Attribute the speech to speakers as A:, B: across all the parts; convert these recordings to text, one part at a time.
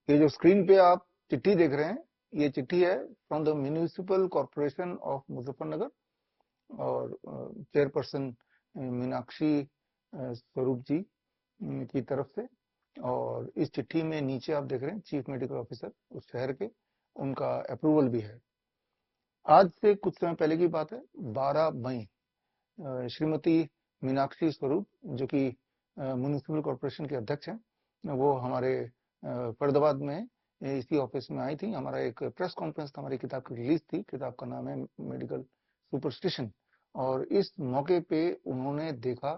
A: ये जो स्क्रीन पे आप चिट्ठी देख रहे हैं, ये चिट्ठी है from the municipal corporation of Muzaffarnagar और चेयरपर्सन मीनाक्षी स्वरूप जी की तरफ से। और इस चिट्ठी में नीचे आप देख रहे हैं चीफ मेडिकल ऑफिसर उस शहर के, उनका अप्रूवल भी है। आज से कुछ समय पहले की बात है, 12 मई, श्रीमती मीनाक्षी स्वरूप जो कि म्यूनिसिपल कॉरपोरेशन के अध्यक्ष हैं, वो हमारे फरीदाबाद में इसी ऑफिस में आई थी। हमारा एक प्रेस कॉन्फ्रेंस था, हमारी किताब की रिलीज थी। किताब का नाम है मेडिकल सुपरस्टिशन। और इस मौके पे उन्होंने देखा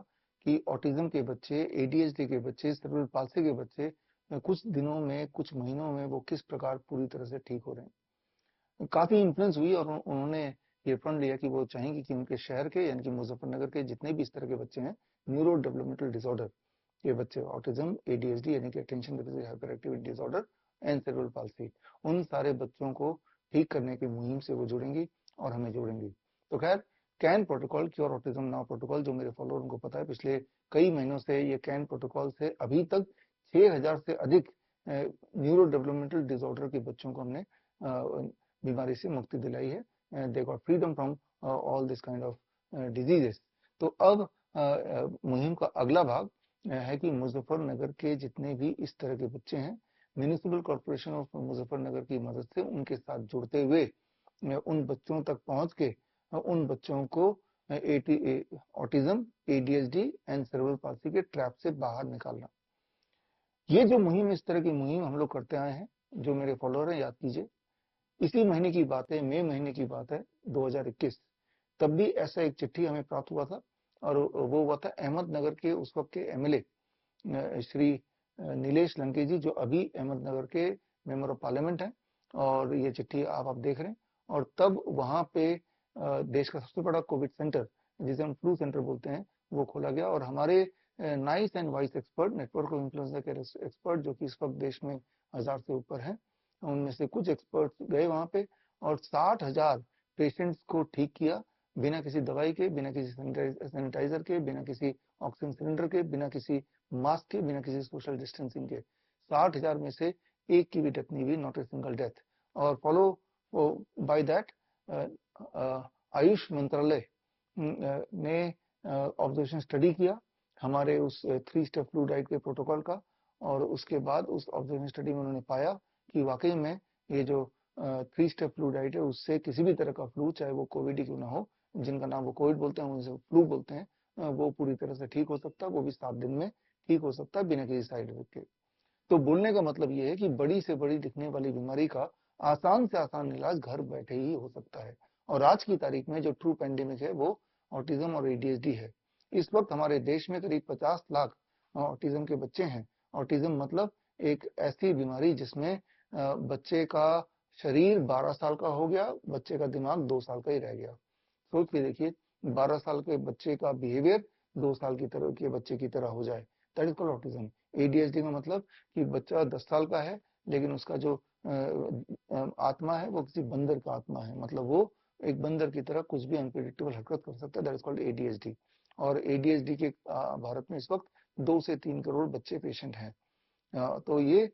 A: कि ऑटिज्म के बच्चे, एडीएचडी के बच्चे, सेरेब्रल पाल्सी के बच्चे कुछ दिनों में, कुछ महीनों में वो किस प्रकार पूरी तरह से ठीक हो रहे हैं। काफी इन्फ्लुएंस हुई और उन्होंने ये प्रण लिया कि वो चाहेंगे कि उनके शहर के यानी कि मुजफ्फरनगर के जितने भी इस तरह के बच्चे हैं, न्यूरो डेवलपमेंटल डिसऑर्डर के बच्चे, ऑटिज्म, एडीएचडी यानी कि attention deficit hyper activity disorder and cerebral palsy, उन सारे बच्चों को ठीक करने की मुहिम से वो जुड़ेंगी और हमें जोड़ेंगी। तो खैर, can protocol, cure autism now protocol, जो मेरे फॉलोअर उनको पता है, पिछले कई महीनों से ये कैन प्रोटोकॉल से अभी तक 6000 से अधिक न्यूरो डेवलपमेंटल डिसऑर्डर के बच्चों को हमने बीमारी से मुक्ति दिलाई है। They got freedom from all this kind of diseases. तो अब मुहिम का अगला भाग है कि मुजफ्फरनगर के जितने भी इस तरह के बच्चे हैं, म्यूनिसिपल कॉरपोरेशन ऑफ मुजफ्फरनगर की मदद से उनके साथ जुड़ते हुए उन बच्चों तक पहुंच के उन बच्चों को autism, ADHD and cerebral palsy के ट्रैप से बाहर निकालना। ये जो मुहिम, इस तरह की मुहिम हम लोग करते आए हैं, जो मेरे फॉलोअर हैं याद कीजिए, इसी महीने की बात है, मई महीने की बात है 2021। तब भी ऐसा एक चिट्ठी हमें प्राप्त हुआ था और वो हुआ था अहमदनगर के उस वक्त के एमएलए श्री नीलेश लंके जी, जो अभी अहमदनगर के मेंबर ऑफ पार्लियामेंट हैं। और ये चिट्ठी आप देख रहे हैं। और तब वहां पे देश का सबसे बड़ा कोविड सेंटर, जिसे हम फ्लू सेंटर बोलते हैं, वो खोला गया। और हमारे nice and vice expert, network of influenza के एक्सपर्ट, जो कि इस वक्त देश में 1000 से ऊपर हैं, उनमें से कुछ एक्सपर्ट्स गए वहां पे और 60,000 पेशेंट्स को ठीक किया, बिना किसी दवाई के, बिना किसी सैनिटाइजर के, बिना किसी ऑक्सीजन सिलेंडर के, बिना किसी मास्क के, बिना किसी सोशल डिस्टेंसिंग के। 60,000 में से एक की भी डेथ नहीं हुई, नॉट ए सिंगल डेथ। और फॉलो बाय दैट आयुष मंत्रालय ने ऑब्जर्वेशन स्टडी किया हमारे उस 3 स्टेप फ्लू डाइट के प्रोटोकॉल का। और उसके बाद उस ऑब्जर्वेशन स्टडी में उन्होंने पाया कि वाकई में ये जो 3 स्टेप फ्लू डाइट है, उससे किसी भी तरह का फ्लू, चाहे वो कोविड ही क्यों ना हो, जिनका नाम वो कोविड बोलते हैं, उनसे फ्लू बोलते हैं, वो पूरी तरह से ठीक हो सकता है, वो भी 7 दिन में ठीक हो सकता है बिना किसी साइड इफेक्ट के। तो बोलने का मतलब ये है कि बड़ी से बड़ी दिखने वाली बीमारी का आसान से आसान इलाज घर बैठे ही हो सकता है। और आज की तारीख में जो ट्रू पेंडेमिक है वो ऑटिज्म और एडीएचडी है। इस वक्त हमारे देश में करीब 50 लाख ऑटिज्म के बच्चे हैं। ऑटिज्म मतलब एक ऐसी बीमारी जिसमें बच्चे का शरीर 12 साल का हो गया, बच्चे का दिमाग 2 साल का ही रह गया। सोच के देखिए, 12 साल के बच्चे का बिहेवियर 2 साल की तरह के बच्चे की तरह हो जाए, that is called autism. ADHD में मतलब कि बच्चा 10 साल का है, लेकिन उसका जो आत्मा है वो किसी बंदर का आत्मा है, मतलब वो एक बंदर की तरह कुछ भी अनप्रेडिक्टेबल हरकत कर सकता है, दैट इज कॉल्ड एडीएचडी। और एडीएचडी के भारत में इस वक्त 2 से 3 करोड़ बच्चे पेशेंट हैं। तो ये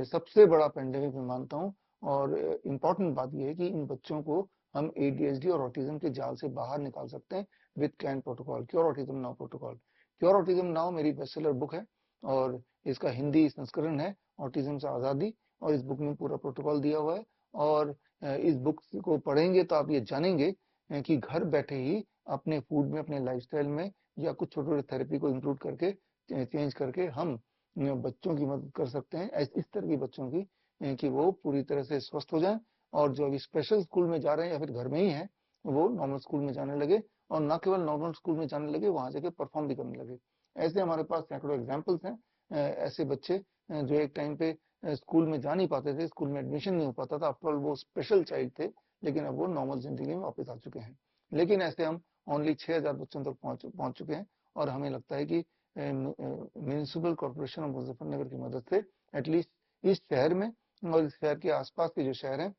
A: सबसे बड़ा पेंडेमिक मैं मानता हूँ। और इम्पोर्टेंट बात यह है कि इन बच्चों को हम एडीएचडी और ऑटिज्म के जाल से बाहर निकाल सकते हैं with can protocol, cure autism now protocol. Cure autism now मेरी बेस्टसेलर बुक है और इसका हिंदी संस्करण है ऑटिज्म से आजादी। और इस बुक में पूरा प्रोटोकॉल दिया हुआ है। और इस बुक को पढ़ेंगे तो आप ये जानेंगे कि घर बैठे ही अपने फूड में, अपने लाइफस्टाइल में, या कुछ छोटे छोटे थेरेपी को इंक्लूड करके, चेंज करके हम बच्चों की मदद कर सकते हैं, इस तरह के बच्चों की, कि वो पूरी तरह से स्वस्थ हो जाएं। और जो अभी स्पेशल स्कूल में जा रहे हैं या फिर घर में ही हैं, वो नॉर्मल स्कूल में जाने लगे। और न केवल नॉर्मल स्कूल में जाने लगे, वहां जाके परफॉर्म भी करने लगे। ऐसे हमारे पास सैकड़ों एग्जाम्पल्स हैं। ऐसे बच्चे जो एक टाइम पे स्कूल में जा नहीं पाते थे, स्कूल में एडमिशन नहीं हो पाता था, आफ्टर ऑल वो स्पेशल चाइल्ड थे, लेकिन अब वो नॉर्मल जिंदगी में वापस आ चुके हैं। लेकिन ऐसे हम ओनली 6000 बच्चों तक पहुंच चुके हैं। और हमें लगता है कि म्यूनिसिपल कॉर्पोरेशन ऑफ मुजफ्फरनगर की मदद से एटलीस्ट इस शहर में और इस शहर के आसपास के जो शहर हैं,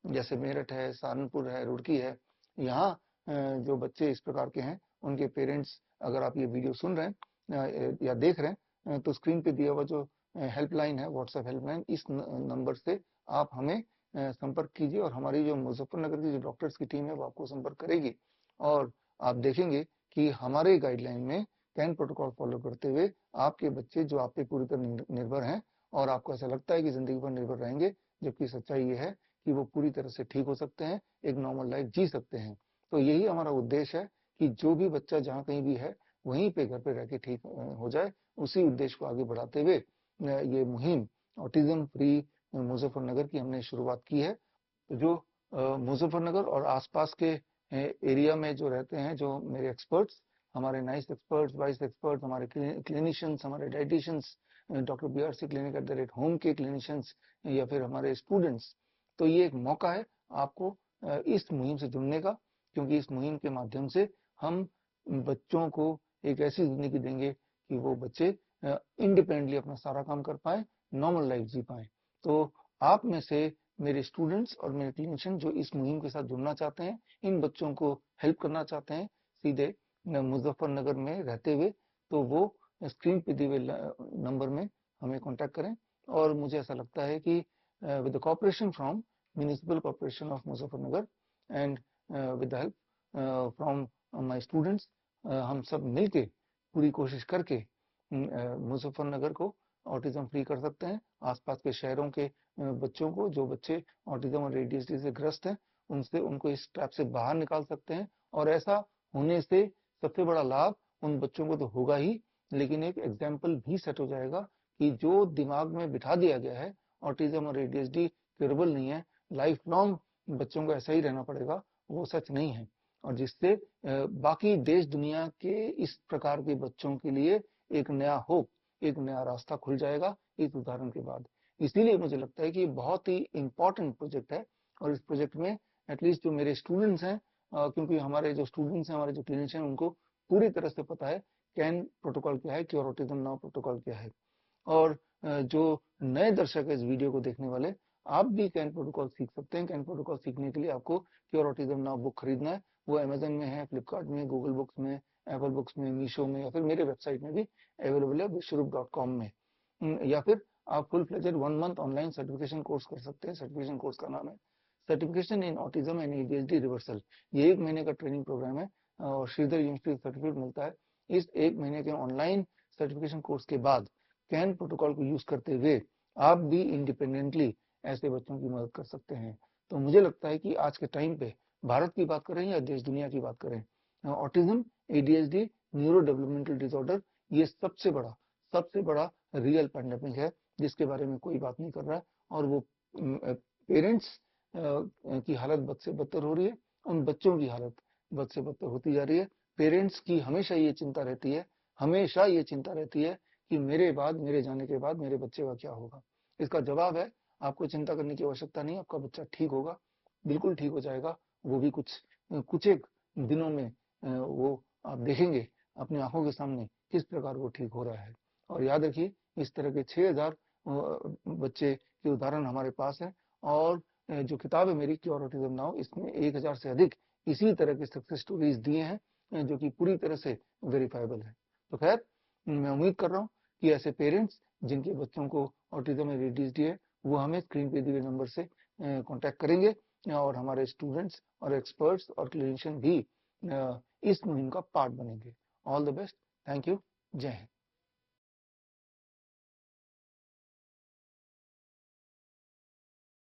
A: जैसे मेरठ है, सहारनपुर है, रुड़की है, यहाँ जो बच्चे इस प्रकार के हैं, उनके पेरेंट्स, अगर आप ये वीडियो सुन रहे हैं या देख रहे हैं, तो स्क्रीन पे दिया हुआ जो हेल्पलाइन है, व्हाट्सएप हेल्पलाइन, इस नंबर से आप हमें संपर्क कीजिए और हमारी जो मुजफ्फरनगर की जो डॉक्टर्स की टीम है वो आपको संपर्क करेगी और आप देखेंगे कि हमारे गाइडलाइन में कैन प्रोटोकॉल फॉलो करते हुए आपके बच्चे जो आप पे पूरी तरह निर्भर हैं और आपको ऐसा लगता है कि जिंदगी पर निर्भर रहेंगे, जबकि सच्चाई ये है कि वो पूरी तरह से ठीक हो सकते हैं, एक नॉर्मल लाइफ जी सकते हैं। तो यही हमारा उद्देश्य है कि जो भी बच्चा जहाँ कहीं भी है वहीं पे घर पे रह के ठीक हो जाए। उसी उद्देश्य को आगे बढ़ाते हुए ये मुहिम ऑटिज्म फ्री मुजफ्फरनगर की हमने शुरुआत की है। तो जो मुजफ्फरनगर और आसपास के एरिया में जो रहते हैं, जो मेरे एक्सपर्ट्स, हमारे नाइस एक्सपर्ट्स, वाइस एक्सपर्ट्स, हमारे क्लिनिशियंस, हमारे dieticians, doctor BRC clinic @home के क्लिनिशियंस या फिर हमारे स्टूडेंट्स, तो ये एक मौका है आपको इस मुहिम से जुड़ने का, क्योंकि इस मुहिम के माध्यम से हम बच्चों को एक ऐसी जिंदगी देंगे कि वो बच्चे इंडिपेंडेंटली अपना सारा काम कर पाए, नॉर्मल लाइफ जी पाए। तो आप में से मेरे स्टूडेंट्स और मेरे क्लिनिशियन जो इस मुहिम के साथ जुड़ना चाहते हैं, इन बच्चों को हेल्प करना चाहते हैं सीधे मुजफ्फरनगर में रहते हुए, तो वो स्क्रीन पे दिए हुए नंबर में हमें कांटेक्ट करें। और मुझे ऐसा लगता है कि with the cooperation from municipal corporation of Muzaffarnagar and with the help from my students, हम सब मिलके पूरी कोशिश करके मुजफ्फरनगर को ऑटिज्म फ्री कर सकते हैं। आसपास के शहरों के बच्चों को, जो बच्चे ऑटिज्म और ADHD से ग्रस्त हैं, उनसे उनको इस ट्रैप से बाहर निकाल सकते हैं। और ऐसा होने से सबसे बड़ा लाभ उन बच्चों को तो होगा ही, लेकिन एक एग्जाम्पल भी सेट हो जाएगा कि जो दिमाग में बिठा दिया गया है ऑटिज्म और ADHD क्यूरेबल नहीं है, लाइफ लॉन्ग बच्चों को ऐसा ही रहना पड़ेगा, वो सच नहीं है। और जिससे बाकी देश दुनिया के इस प्रकार के बच्चों के लिए एक नया होप, एक नया रास्ता खुल जाएगा इस उदाहरण के बाद। इसीलिए मुझे लगता है कि ये बहुत ही इंपॉर्टेंट प्रोजेक्ट है और इस प्रोजेक्ट में एटलीस्ट जो मेरे स्टूडेंट्स हैं, क्योंकि हमारे जो स्टूडेंट्स हैं, हमारे जो क्लिनिशियन, उनको पूरी तरह से पता है कैन प्रोटोकॉल क्या है, क्योर ऑटिज्म नाउ प्रोटोकॉल क्या है। और जो नए दर्शक है इस वीडियो को देखने वाले, आप भी कैन प्रोटोकॉल सीख सकते हैं। कैन प्रोटोकॉल सीखने के लिए आपको क्योर ऑटिज्म नाउ बुक खरीदना है। वो अमेजन में है, फ्लिपकार्ट में, गूगल बुक्स में, एप्पल बुक्स में, मीशो में, या फिर मेरे वेबसाइट में भी अवेलेबल है विश्वरूप.com में। या फिर आप full fledged 1 month online certification course कर सकते हैं। सर्टिफिकेशन कोर्स का नाम है certification in autism and ADHD reversal. ये 1 महीने का ट्रेनिंग प्रोग्राम है और श्रीधर यूनिवर्सिटी सर्टिफिकेट मिलता है। इस 1 महीने के ऑनलाइन सर्टिफिकेशन कोर्स के बाद कैन प्रोटोकॉल को यूज करते हुए आप भी इंडिपेंडेंटली ऐसे बच्चों की मदद कर सकते हैं। तो मुझे लगता है कि आज के टाइम पे, भारत की बात करें या देश दुनिया की बात करें, autism, ADHD, neuro developmental disorder, ये सबसे बड़ा रियल पैंडेमिक है जिसके बारे में कोई बात नहीं कर रहा है। और वो पेरेंट्स की हालत बद से बदतर हो रही है, उन बच्चों की हालत बद से बदतर होती जा रही है। पेरेंट्स की हमेशा ये चिंता रहती है, हमेशा ये चिंता रहती है कि मेरे बाद, मेरे जाने के बाद मेरे बच्चे का क्या होगा। इसका जवाब है, आपको चिंता करने की आवश्यकता नहीं, आपका बच्चा ठीक होगा, बिल्कुल ठीक हो जाएगा। वो भी कुछ एक दिनों में वो आप देखेंगे अपनी आंखों के सामने किस प्रकार वो ठीक हो रहा है। और याद रखिए, इस तरह के 6000 बच्चे के उदाहरण हमारे पास है। और जो किताब है मेरी क्योर ऑटिज्म नाउ, इसमें 1000 से अधिक इसी तरह के सक्सेस स्टोरीज दिए हैं जो कि पूरी तरह से वेरीफाइबल है। तो खैर, मैं उम्मीद कर रहा हूँ कि ऐसे पेरेंट्स जिनके बच्चों को ऑटिज्म या ADHD है, वो हमें स्क्रीन पे दिए गए नंबर से कांटेक्ट करेंगे और हमारे स्टूडेंट्स और एक्सपर्ट्स और क्लिनिशियन भी इस मुहिम का पार्ट बनेंगे। All the best, thank you, जय हिंद।